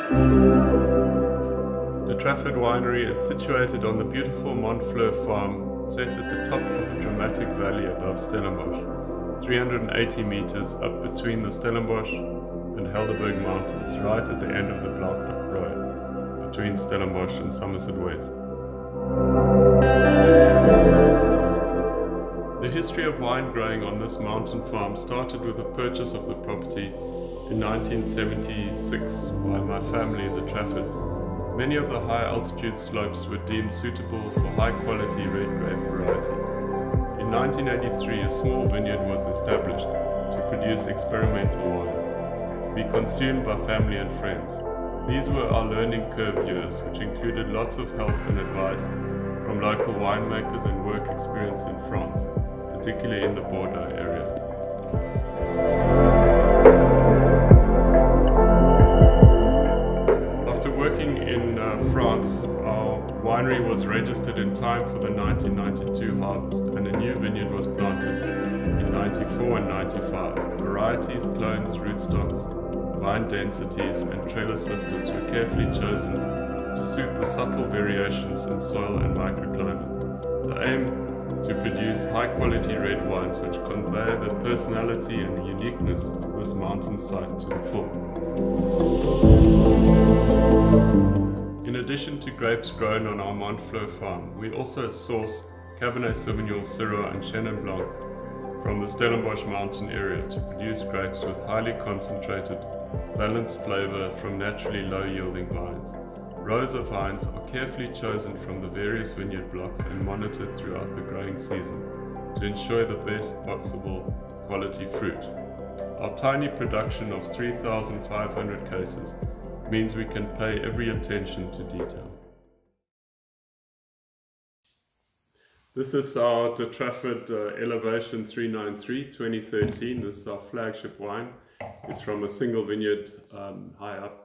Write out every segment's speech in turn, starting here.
The Trafford Winery is situated on the beautiful Montfleur farm, set at the top of a dramatic valley above Stellenbosch, 380 meters up between the Stellenbosch and Helderberg mountains, right at the end of the blocked road between Stellenbosch and Somerset West. The history of wine growing on this mountain farm started with the purchase of the property in 1976 by my family, the Traffords. Many of the high altitude slopes were deemed suitable for high quality red grape varieties. In 1983, a small vineyard was established to produce experimental wines, to be consumed by family and friends. These were our learning curve years, which included lots of help and advice from local winemakers and work experience in France, particularly in the Bordeaux area. After working in France, our winery was registered in time for the 1992 harvest, and a new vineyard was planted in 94 and 95. Varieties, clones, rootstocks, vine densities and trailer systems were carefully chosen to suit the subtle variations in soil and microclimate. The aim to produce high quality red wines which convey the personality and the uniqueness of this mountain site to the full. In addition to grapes grown on our Montfleur farm, we also source Cabernet Sauvignon, Syrah and Chenin Blanc from the Stellenbosch mountain area to produce grapes with highly concentrated, balanced flavor from naturally low-yielding vines. Rows of vines are carefully chosen from the various vineyard blocks and monitored throughout the growing season to ensure the best possible quality fruit. Our tiny production of 3,500 cases means we can pay every attention to detail. This is our Trafford Elevation 393 2013. This is our flagship wine. It's from a single vineyard high up,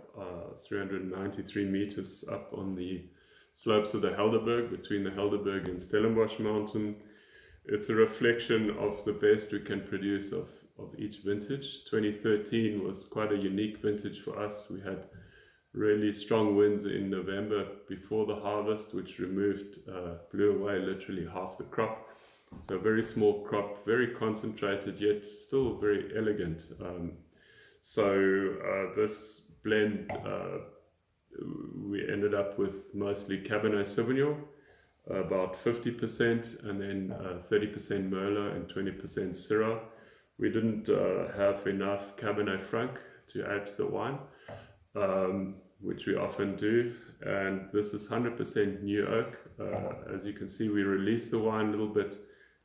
393 meters up on the slopes of the Helderberg, between the Helderberg and Stellenbosch mountain. It's a reflection of the best we can produce of each vintage. 2013 was quite a unique vintage for us. We had really strong winds in November before the harvest, which blew away literally half the crop. So a very small crop, very concentrated, yet still very elegant. This blend, we ended up with mostly Cabernet Sauvignon, about 50%, and then 30% Merlot and 20% Syrah. We didn't have enough Cabernet Franc to add to the wine, which we often do, and this is 100% new oak. As you can see, we released the wine a little bit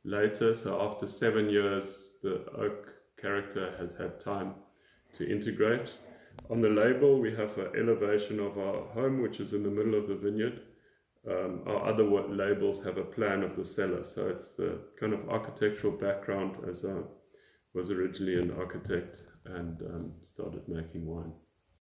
later, so after 7 years the oak character has had time to integrate. On the label we have an elevation of our home, which is in the middle of the vineyard. Our other labels have a plan of the cellar, so it's the kind of architectural background, as I was originally an architect and started making wine.